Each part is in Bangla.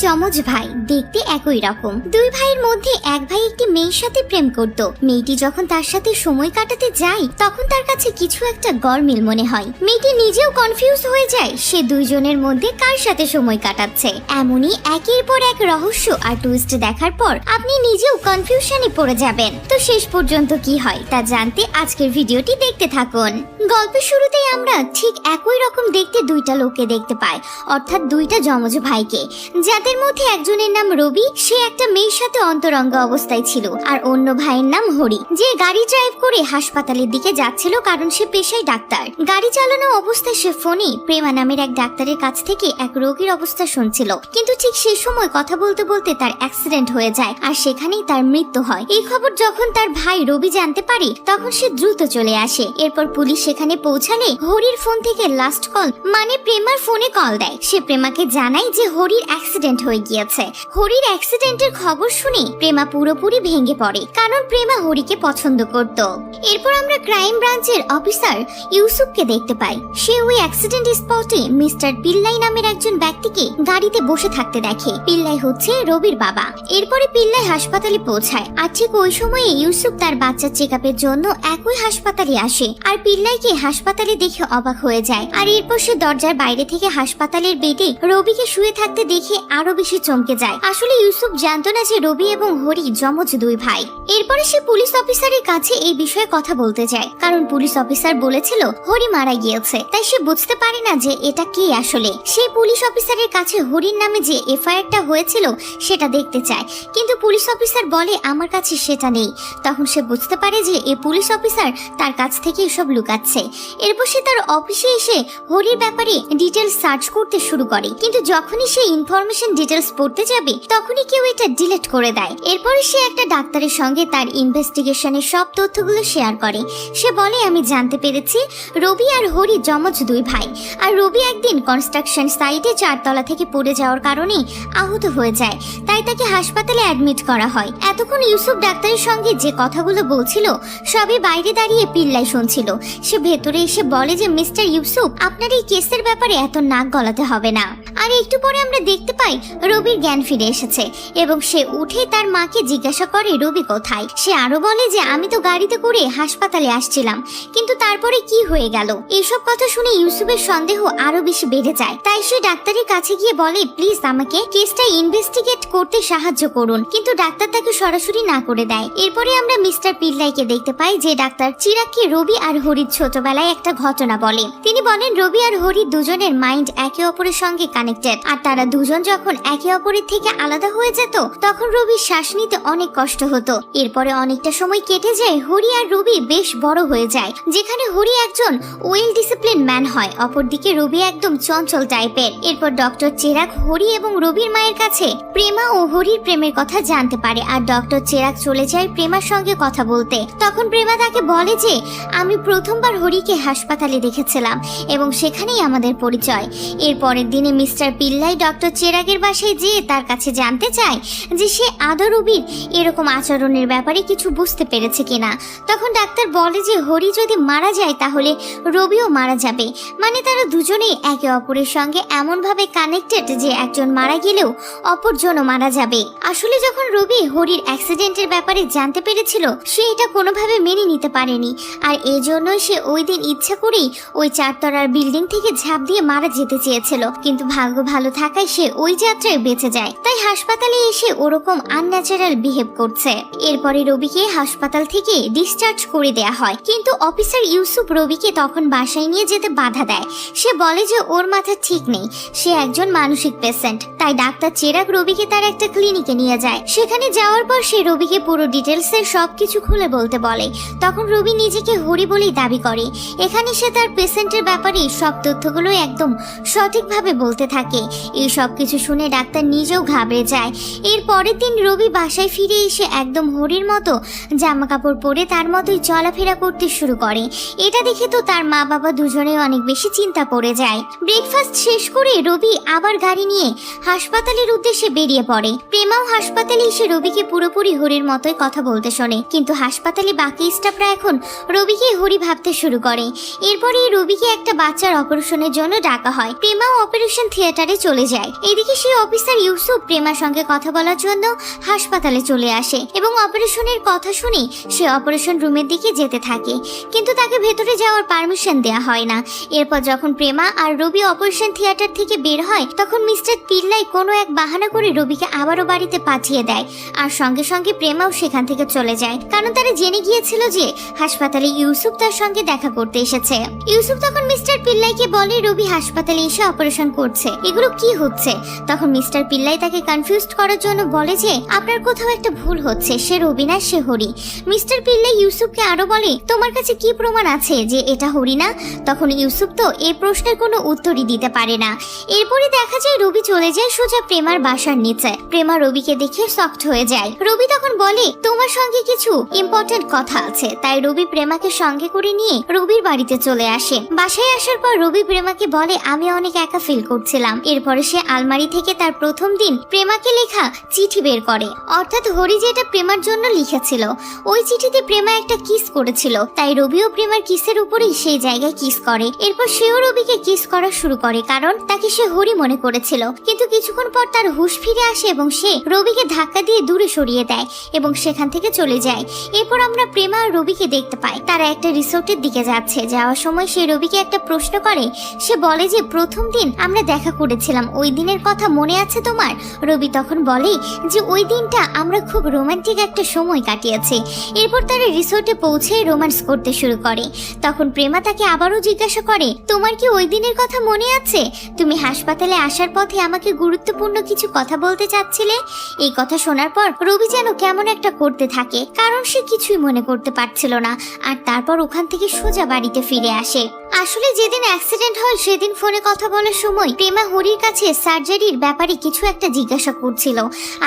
যমজ ভাই, দেখতে একই রকম। দুই ভাইয়ের মধ্যে এক ভাই একটি মেয়ের সাথে প্রেম করত। মেয়েটি যখন তার সাথে সময় কাটাতে যায় তখন তার কাছে কিছু একটা গরমিল মনে হয়। মেয়েটি নিজেও কনফিউজ হয়ে যায় সে দুইজনের মধ্যে কার সাথে সময় কাটাচ্ছে। এমনই একের পর এক রহস্য আর টুইস্ট দেখার পর আপনি নিজেও কনফিউশনে পড়ে যাবেন। তো শেষ পর্যন্ত কি হয় তা জানতে আজকের ভিডিওটি দেখতে থাকুন। গল্পের শুরুতেই আমরা ঠিক একই রকম দেখতে দুইটা লোককে দেখতে পাই, অর্থাৎ দুইটা যমজ ভাইকে, যাদের মধ্যে একজনের নাম রবি, সে একটা মেয়ের সাথে অন্তরঙ্গ অবস্থায় ছিল, আর অন্য ভাইয়ের নাম হরি, যে গাড়ি ড্রাইভ করে হাসপাতালের দিকে যাচ্ছিল কারণ সে পেশায় ডাক্তার। গাড়ি চালানো অবস্থায় সে ফোনে প্রেমা নামের এক ডাক্তারের কাছ থেকে এক রোগীর অবস্থা শুনছিল, কিন্তু ঠিক সেই সময় কথা বলতে বলতে তার অ্যাক্সিডেন্ট হয়ে যায় আর সেখানেই তার মৃত্যু হয়। এই খবর যখন তার ভাই রবি জানতে পারে তখন সে দ্রুত চলে আসে। এরপর পুলিশ সেখানে পৌঁছালে হরির ফোন থেকে লাস্ট কল মানে প্রেমার ফোনে কল দেয়। সে প্রেমাকে জানায় যে হরির অ্যাক্সিডেন্ট হয়ে গিয়েছে। হরির অ্যাক্সিডেন্টের খবর শুনে প্রেমা পুরোপুরি ভেঙে পড়ে, কারণ প্রেমা হরিকে পছন্দ করত। এরপর আমরা ক্রাইম ব্রাঞ্চের অফিসার ইউসুফকে দেখতে পাই। সে ওই অ্যাক্সিডেন্ট স্পটে মিস্টার পিল্লাই নামের একজন ব্যক্তিকে গাড়িতে বসে থাকতে দেখে। পিল্লাই হচ্ছে রবির বাবা। এরপরে পিল্লাই হাসপাতালে পৌঁছায়, আর ঠিক ওই সময়ে ইউসুফ তার বাচ্চার চেকআপের জন্য একই হাসপাতালে আসে, আর পিল্লাইকে হাসপাতালে দেখে অবাক হয়ে যায়। আর এরপর সে দরজার বাইরে থেকে হাসপাতালের বেডে রবিকে শুয়ে থাকতে দেখে আরো বেশি চমকে যায়। আসলে ইউসুফ জানতো না যে রবি এবং হরি যমজ দুই ভাই। এরপরে সে পুলিশ অফিসারের কাছে এই বিষয়ে কথা বলতে যায়, কারণ পুলিশ অফিসার বলেছিল হরি মারা গিয়েছে, তাই সে বুঝতে পারে না যে এটা কে আসলে। সেই পুলিশ অফিসারের কাছে হরির নামে যে এফআইআরটা হয়েছিল সেটা দেখতে চায়, কিন্তু পুলিশ অফিসার বলে আমার কাছে সেটা নেই। তখন সে বুঝতে পারে যে এই পুলিশ অফিসার তার কাছ থেকে এসব লুকাচ্ছে। এরপর সে তার অফিসে এসে হরির ব্যাপারে ডিটেলস সার্চ করতে শুরু করে, কিন্তু যখনই সে ইনফরমেশন ডিটেলস পড়তে যাবে তখনই কেউ এটা ডিলিট করে দেয়। এরপরে সে একটা ডাক্তারের সঙ্গে তার ইনভেস্টিগেশনের সব তথ্যগুলো শেয়ার করে। সে বলে আমি জানতে পেরেছি রবি আর হরি যমজ দুই ভাই, আর রবি একদিন কনস্ট্রাকশন সাইটে 4 তলা থেকে পড়ে যাওয়ার কারণে আহত হয়ে যায়, তাই তাকে হাসপাতালে অ্যাডমিট করা হয়। এতক্ষণ ইউসুফ ডাক্তারের সঙ্গে যে কথাগুলো বলছিল সবই বাইরে দাঁড়িয়ে পিল্লাই শুনছিল। সে ভেতরে এসে বলে যে মিস্টার ইউসুফ, আপনার এই কেসের ব্যাপারে এত নাক গলাতে হবে না। আর একটু পরে আমরা দেখতে পাই রবির জ্ঞান ফিরে এসেছে এবং সে উঠে তার মাকে জিজ্ঞাসা করে রবি কোথায়। সে আরো বলে যে আমি তো গাড়িতে করে হাসপাতালে আসছিলাম, কিন্তু তারপরে কি হয়ে গেল। এইসব কথা শুনে ইউসুফের সন্দেহ আরো বেশি বেড়ে যায়, তাই সে ডাক্তারের কাছে গিয়ে বলে প্লিজ আমাকে কেসটা ইনভেস্টিগেট করতে সাহায্য করুন, কিন্তু ডাক্তার তাকে সরাসরি না করে দেয়। এরপরে আমরা মিস্টার পিল্লাইকে দেখতে পাই যে ডাক্তার চিরাগকে রবি আর হরির ছোটবেলায় একটা ঘটনা বলে। তিনি বলেন রবি আর হরি দুজনের মাইন্ড একে অপরের সঙ্গে কানেক্টেড, আর তারা দুজন যখন একে অপরের থেকে আলাদা হয়ে যেত তখন রবির শ্বাস নিতে অনেক কষ্ট হতো। এরপরে অনেকটা সময় কেটে যায়, হরি আর রবি বেশ বড় হয়ে যায়, যেখানে হরি একজন ওয়েল ডিসিপ্লিন ম্যান হয়, অপরদিকে রবি একদম চঞ্চল টাইপের। এরপর ডক্টর চেরাগ হরি এবং রবির মায়ের কাছে প্রেমা ও হরির প্রেমের কথা জানতে পারে, আর ডক্টর চেরাগ চলে যায় প্রেমার সঙ্গে কথা বলতে। তখন প্রেমা তাকে বলে যে আমি প্রথমবার হরিকে হাসপাতালে দেখেছিলাম এবং সেখানেই আমাদের পরিচয়। এর পরের দিনে মিস্টার পিল্লাই ডক্টর চেরাগের বাসায় যেয়ে তার কাছে জানতে চায় যে সে আদৌ রবির এরকম আচরণের ব্যাপারে কিছু বুঝতে পেরেছে কিনা। তখন ডাক্তার বলে যে হরি যদি মারা যায় তাহলে রবিও মারা যাবে, মানে তারা দুজনেই একে অপরের সঙ্গে এমন ভাবে কানেক্টেড যে একজন মারা গেলেও অপরজনও মারা যাবে। আসলে যখন রবি হরির অ্যাক্সিডেন্টের ব্যাপারে জানতে পেরেছিল সে এটা কোনোভাবে মেনে নিতে পারেনি, আর এই জন্য সে ওই দিন ইচ্ছা করেই ওই 4 তলার বিল্ডিং থেকে ঝাঁপ দিয়ে মারা যেতে চেয়েছিল, কিন্তু ভাগ্য ভালো থাকায় সে ওই যাত্রায় বেঁচে যায়, তাই হাসপাতালে এসে ওরকম আনন্যাচারাল বিহেভ করছে। এরপরে রবিকে হাসপাতাল থেকে ডিসচার্জ করে দেয়া হয়, কিন্তু অফিসার ইউসুফ রবিকে তখন বাসায় নিয়ে যেতে বাধা দেয়। সে বলে যে ওর মাথা ঠিক নেই, সে একজন মানসিক পেশেন্ট, তাই ডাক্তার চেরাগ রবিকে তার একটা ক্লিনিকে নিয়ে যায়। সেখানে যাওয়ার পর সে রবিকে পুরো ডিটেলসের সবকিছু খুলে বলতে বলে। তখন রবি নিজেকে হরি বলেই দাবি করে। এখানে সে তার পেশেন্টের ব্যাপারে সব তথ্যগুলো একদম সঠিকভাবে বলতে থাকে। এই সব কিছু শুনে ডাক্তার নিজেও ঘাবড়ে যায়। এর পরের দিন রবি বাসায় ফিরে এসে একদম হরির মতো জামা কাপড় পরে তার মতোই চলাফেরা করতে শুরু করে। এটা দেখে তো তার মা বাবা দুজনেই অনেক বেশি চিন্তা পড়ে যায়। ব্রেকফাস্ট শেষ করে রবি আবার গাড়ি নিয়ে হাসপাতালের উদ্দেশ্যে বেরিয়ে পড়ে। প্রেমাও হাসপাতালে এসে রবিকে পুরোপুরি হরির মতোই কথা বলতে শোনে, কিন্তু হাসপাতালে বাকি স্টাফরা এখন রবিকে হরি ভাবতে শুরু করে। এরপরে রবিকে একটা বাচ্চার অপারেশনের জন্য ডাকা হয়। প্রেমাও অপারেশন থিয়েটারে চলে যায়। এদিকে সেই অফিসার ইউসুফ প্রেমার সঙ্গে কথা বলার জন্য হাসপাতালে চলে আসে এবং অপারেশনের কথা শুনে সে অপারেশন রুমের দিকে যেতে থাকে, কিন্তু তাকে ভেতরে যাওয়ার পারমিশন দেওয়া হয় না। এরপর যখন প্রেমা আর রবি অপারেশন থিয়েটার থেকে বের হয়, তখন মিস্টার পিল্লাই কোনো এক বাহানা করে রবিকে আবারও বাড়িতে পাঠিয়ে দেয়। আর সঙ্গে সঙ্গে প্রেমাও সেখান থেকে চলে যায়, কারণ তারা জেনে গিয়েছিল যে হাসপাতালে ইউসুফ তার সঙ্গে দেখা করতে এসেছে। ইউসুফ তখন মিস্টার পিল্লাইকে বলে রবি হাসপাতালে এসে অপারেশন করছে, এগুলো কি হচ্ছে? তখন মিস্টার পিল্লাই তাকে কনফিউজড করার জন্য বলে যে আপনার কোথাও একটা ভুল হচ্ছে, সে রবি না, সে হরি। মিস্টার পিল্লাই ইউসুফকে আরো বলে তোমার কাছে কি প্রমাণ আছে যে এটা হরি না? তখন ইউসুফ তো এই প্রশ্নের কোনো উত্তরই দিতে পারে না। এরপরে দেখা যায় রবি চলে যায় সোজা প্রেমার বাসার নিচে। প্রেমা রবিকে দেখে শকড হয়ে যায়। রবি তখন বলে তোমার সঙ্গে কিছু ইম্পর্টেন্ট কথা আছে। তাই রবি প্রেমাকে সঙ্গে করে নিয়ে রবির বাড়িতে চলে আসে। বাসায় আসার পর রবি প্রেমাকে বলে আমি অনেক একা ফিল করছিলাম। এরপরে সে আলমারি থেকে তার প্রথম দিন প্রেমাকে লেখা চিঠি বের করে, অর্থাৎ হরি যেটা প্রেমার জন্য লিখেছিল। ওই চিঠিতে প্রেমা একটা কিস করেছিল, তাই রবিও প্রেমার কিসের উপরেই সেই জায়গায় কিস করে। এরপর সেও রবিকে কিস করা শুরু করে, কারণ তাকে সে হরি মনে করেছিল। কিন্তু কিছুক্ষণ পর তার হুঁশ ফিরে আসে এবং সে রবিকে ধাক্কা দিয়ে দূরে সরিয়ে দেয় এবং সেখান থেকে চলে যায়। এরপর আমরা প্রেমা আর রবিকে দেখতে পাই তারা একটা রিসোর্টের দিকে যাচ্ছে। যাওয়ার সময় সে রবিকে একটা প্রশ্ন করে। সে বলে যে প্রথম দিন আমরা দেখা করেছিলাম, ওই দিনের কথা মনে আছে তোমার? রবি তখন বলে যে ওই দিনটা আমরা খুব রোমান্টিক একটা সময় কাটিয়েছি। এরপর তারা রিসোর্টে পৌঁছে রোমান্স করতে শুরু করে। তখন প্রেমা তাকে আবারও জিজ্ঞাসা করে তোমার কি ওই দিনের কথা মনে আছে? তুমি হাসপাতালে আসার পথে আমাকে গুরুত্বপূর্ণ কিছু কথা বলতে চাচ্ছিলে। এই কথা শোনার পর রবি যেন কেমন একটা করতে থাকে, কারণ সে কিছুই মনে করতে পারছিল না। আর তারপর ওখান থেকে সোজা বাড়িতে ফিরে আসে। আসলে যেদিন অ্যাক্সিডেন্ট হয় সেদিন ফোনে কথা বলার সময় প্রেমা হরির কাছে সার্জারির ব্যাপারে কিছু একটা জিজ্ঞাসা করছিল,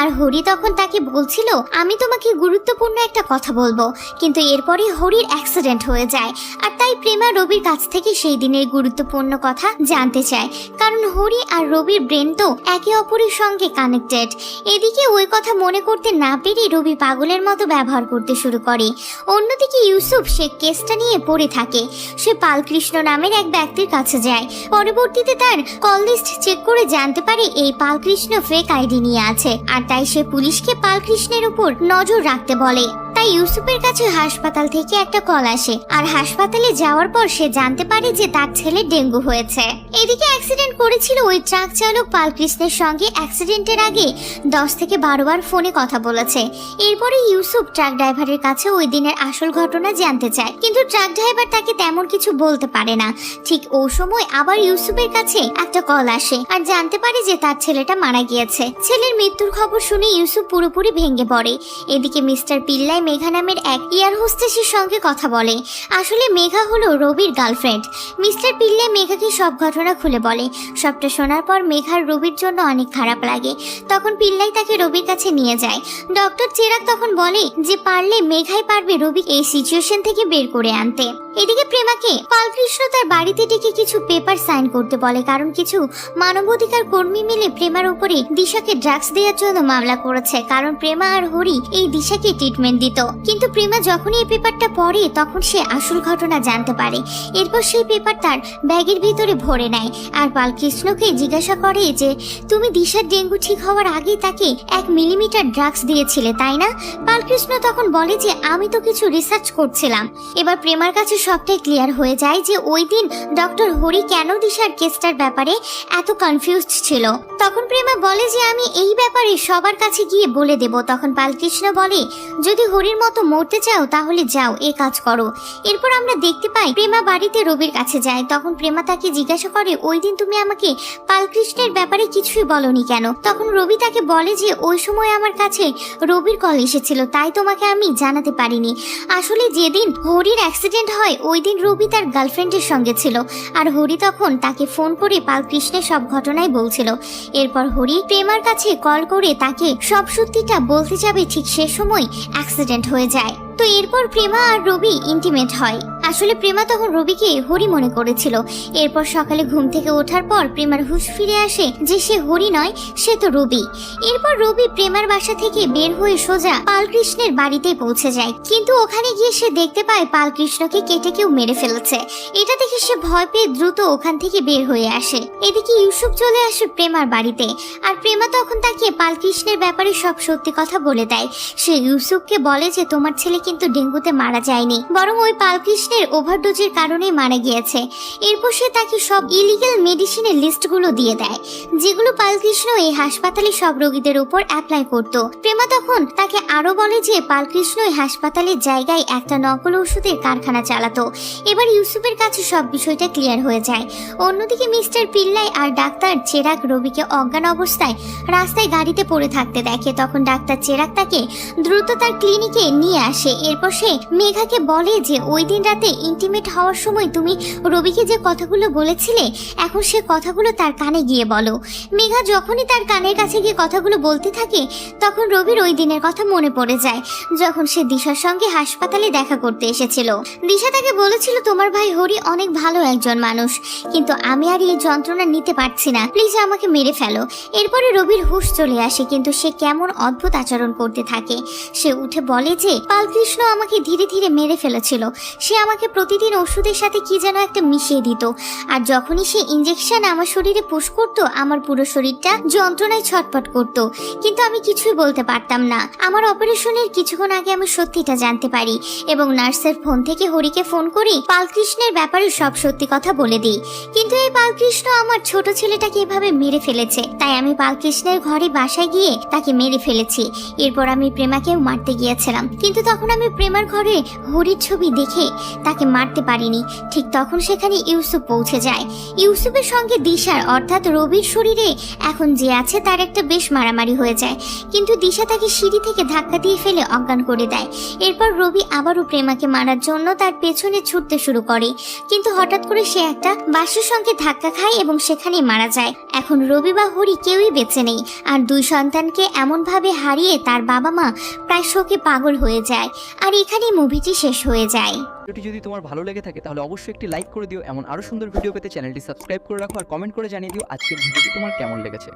আর হরি তখন তাকে বলছিল আমি তোমাকে গুরুত্বপূর্ণ একটা কথা বলবো। কিন্তু এরপরে হরির অ্যাক্সিডেন্ট হয়ে যায়, আর তাই প্রেমা রবির কাছ থেকে সেই দিনের গুরুত্বপূর্ণ কথা জানতে চায়, কারণ হরি আর রবির ব্রেন তো একে অপরের সঙ্গে কানেক্টেড। এদিকে ওই কথা মনে করতে না পেরে রবি পাগলের মতো ব্যবহার করতে শুরু করে। অন্যদিকে ইউসুফ সে কেসটা নিয়ে পড়ে থাকে। সে পালকৃষ্ণ নামের এক ব্যক্তির কাছে যায়। পরবর্তীতে তার কল লিস্ট চেক করে জানতে পারে এই পালকৃষ্ণ ফেক আইডি নিয়ে আছে, আর তাই সে পুলিশকে পালকৃষ্ণের উপর নজর রাখতে বলে। তাই ইউসুফের কাছে হাসপাতাল থেকে একটা কল আসে, আর হাসপাতালে যাওয়ার পর সে জানতে পারে যে তার ছেলে ডেঙ্গু হয়েছে। এদিকে অ্যাক্সিডেন্ট করেছিল ওই ট্রাক চালক পালকৃষ্ণের সঙ্গে অ্যাক্সিডেন্টের আগে 10 থেকে 12 বার ফোনে কথা বলেছে। এরপরে ইউসুফ ট্রাক ড্রাইভারের কাছে ওই দিনের আসল ঘটনা জানতে চায়, কিন্তু ট্রাক ড্রাইভার তাকে তেমন কিছু বলতে পারে না। ঠিক ওই সময় আবার ইউসুফের কাছে একটা কল আসে, আর জানতে পারে যে তার ছেলেটা মারা গিয়েছে। ছেলের মৃত্যুর খবর শুনে ইউসুফ পুরোপুরি ভেঙে পড়ে। এদিকে মিস্টার পিল্লাই মেঘা নামের এক এয়ার হোস্টেসের সঙ্গে কথা বলে। আসলে মেঘা হলো রবির গার্লফ্রেন্ড। মিস্টার পিল্লাই মেঘাকে সব ঘটনা খুলে বলে। সবটা শোনার পর মেঘার রবির জন্য অনেক খারাপ লাগে। তখন পিল্লাই তাকে রবির কাছে নিয়ে যায়। ডক্টর চেরাগ তখন বলে যে পারলে মেঘাই পারবে রবি এই সিচুয়েশন থেকে বের করে আনতে। এদিকে প্রেমাকে পালকৃষ্ণ তার বাড়িতে ডেকে কিছু পেপার সাইন করতে বলে, কারণ কিছু মানবাধিকার কর্মী মিলে প্রেমার উপরে দিশাকে ড্রাগস দেওয়ার জন্য মামলা করেছে, কারণ প্রেমা আর হরি এই দিশাকে ট্রিটমেন্ট দিত। কিন্তু প্রেমা যখনই এই পেপারটা পড়ে তখন সে আসল ঘটনা জানতে পারে। এরপর সেই পেপার তার ব্যাগের ভিতরে ভরে নেয়, আর পালকৃষ্ণকে জিজ্ঞাসা করে যে তুমি দিশার ডেঙ্গু ঠিক হওয়ার আগেই তাকে 1 মিলিমিটার ড্রাগস দিয়েছিলে, তাই না? পালকৃষ্ণ তখন বলে যে আমি তো কিছু রিসার্চ করছিলাম। এবার প্রেমার কাছে সবটাই ক্লিয়ার হয়ে যায় যে ওই দিন ডক্টর হরি কেন দিশার কেসটার ব্যাপারে এত কনফিউজড ছিল। তখন প্রেমা বলে যে আমি এই ব্যাপারে সবার কাছে গিয়ে বলে দেব। তখন পালকৃষ্ণ বলে যদি হরির মতো মরতে চাও তাহলে যাও, এ কাজ করো। এরপর আমরা দেখতে পাই প্রেমা বাড়িতে রবির কাছে যায়। তখন প্রেমা তাকে জিজ্ঞাসা করে ওই দিন তুমি আমাকে পালকৃষ্ণের ব্যাপারে কিছুই বলনি কেন? তখন রবি তাকে বলে যে ওই সময় আমার কাছে রবির কল এসেছিল, তাই তোমাকে আমি জানাতে পারিনি। আসলে যেদিন হরির অ্যাক্সিডেন্ট হয় ওই দিন রবি তার গার্লফ্রেন্ডের সঙ্গে ছিল, আর হরি তখন তাকে ফোন করে পালকৃষ্ণের সব ঘটনাই বলছিল। এরপর হরি প্রেমার কাছে কল করে তাকে সব সত্যিটা বলতে যাবে, ঠিক সে সময় অ্যাক্সিডেন্ট হয়ে যায়। তো এরপর প্রেমা আর রবি ইন্টিমেট হয়। আসলে প্রেমা তখন রবিকে হরি মনে করেছিল। এরপর সকালে ঘুম থেকে ওঠার পর প্রেমার হুঁশ ফিরে আসে যে সে হরি নয়, সে তো রবি। এরপর রবি প্রেমার বাসা থেকে বের হয়ে সোজা পালকৃষ্ণের বাড়িতে পৌঁছে যায়, কিন্তু ওখানে গিয়ে সে দেখতে পায় পালকৃষ্ণকে কেটে কেউ মেরে ফেলেছে। এটা দেখে সে ভয় পেয়ে দ্রুত ওখান থেকে বের হয়ে আসে। এদিকে ইউসুফ চলে আসে প্রেমার বাড়িতে, আর প্রেমা তখন তাকে পালকৃষ্ণের ব্যাপারে সব সত্যি কথা বলে দেয়। সে ইউসুফকে বলে যে তোমার ছেলে কিন্তু ডেঙ্গুতে মারা যায়নি, বরং ওই পালকৃষ্ণের ওভারডোজের কারণেই মারা গিয়েছে। এরপর সে তাকে সব ইলিগাল মেডিসিনের লিস্টগুলো দিয়ে দেয়, যেগুলো পালকৃষ্ণ এই হাসপাতালে সব রোগীদের উপর অ্যাপ্লাই করত। প্রেমা তখন তাকে আরো বলে যে পালকৃষ্ণ এই হাসপাতালের জায়গায় একটা নকল ওষুধের কারখানা চালাতো। এবার ইউসুফের কাছে সব বিষয়টা ক্লিয়ার হয়ে যায়। অন্যদিকে মিস্টার পিল্লাই আর ডাক্তার চেরাগ রবিকে অজ্ঞান অবস্থায় রাস্তায় গাড়িতে পড়ে থাকতে দেখে। তখন ডাক্তার চেরাগ তাকে দ্রুত তার ক্লিনিকে নিয়ে আসে। এরপর সে মেঘাকে বলে যে ওই দিন রাতে ইন্টিমেট হওয়ার সময় তুমি রবিকে যে কথাগুলো বলেছিলে, এখন সে কথাগুলো তার কানে গিয়ে বলো। মেঘা যখনই তার কানের কাছে গিয়ে কথাগুলো বলতে থাকে, তখন রবির ওই দিনের কথা মনে পড়ে যায়, যখন সে দিশার সঙ্গে হাসপাতালে দেখা করতে এসেছিল। দিশা তাকে বলেছিল তোমার ভাই হরি অনেক ভালো একজন মানুষ, কিন্তু আমি আর এই যন্ত্রণা নিতে পারছি না, প্লিজ আমাকে মেরে ফেলো। এরপরে রবির হুঁশ চলে আসে, কিন্তু সে কেমন অদ্ভুত আচরণ করতে থাকে। সে উঠে বলে যে পালকৃষ্ণ আমাকে ধীরে ধীরে মেরে ফেলেছিল। সে আমাকে প্রতিদিন ওষুধের সাথে কি যেন একটা মিশিয়ে দিত, আর যখনই সে ইঞ্জেকশন আমার শরীরে পুশ করতো, আমার পুরো শরীরটা যন্ত্রণায় ছটফট করতো, কিন্তু আমি কিছুই বলতে পারতাম না। আমার অপারেশনের কিছুক্ষণ আগে আমি সত্যিটা জানতে পারি এবং নার্সের ফোন থেকে হরিকে ফোন করি পালকৃষ্ণের ব্যাপারে সব সত্যি কথা বলে দিই। কিন্তু এই পালকৃষ্ণ আমার ছোট ছেলেটাকে এভাবে মেরে ফেলেছে, তাই আমি পালকৃষ্ণের ঘরে বাসায় গিয়ে তাকে মেরে ফেলেছি। এরপর আমি প্রেমাকেও মারতে গিয়েছিলাম, কিন্তু তখন আমি প্রেমার ঘরে হরির ছবি দেখে তাকে মারতে পারিনি। ঠিক তখন সেখানে ইউসুফ পৌঁছে যায়। ইউসুফের সঙ্গে দিশার অর্থাৎ রবির শরীরে এখন যে আছে তার একটা বেশ মারামারি হয়ে যায়, কিন্তু দিশা তাকে সিঁড়ি থেকে ধাক্কা দিয়ে ফেলে অজ্ঞান করে দেয়। এরপর রবি আবারও প্রেমাকে মারার জন্য তার পেছনে ছুটতে শুরু করে, কিন্তু হঠাৎ করে সে একটা বাসের সঙ্গে ধাক্কা খায় এবং সেখানেই মারা যায়। এখন রবি বা হরি কেউই বেঁচে নেই, আর দুই সন্তানকে এমনভাবে হারিয়ে তার বাবা মা প্রায় শোকে পাগল হয়ে যায়। আর এখানেই মুভিটি শেষ হয়ে যায়। ভিডিওটি যদি তোমার ভালো লেগে থাকে তাহলে অবশ্যই একটি লাইক করে দিও। এমন আরো সুন্দর ভিডিও পেতে চ্যানেলটি সাবস্ক্রাইব করে রাখো আর কমেন্ট করে জানিয়ে দিও আজকের ভিডিওটি তোমার কেমন লেগেছে।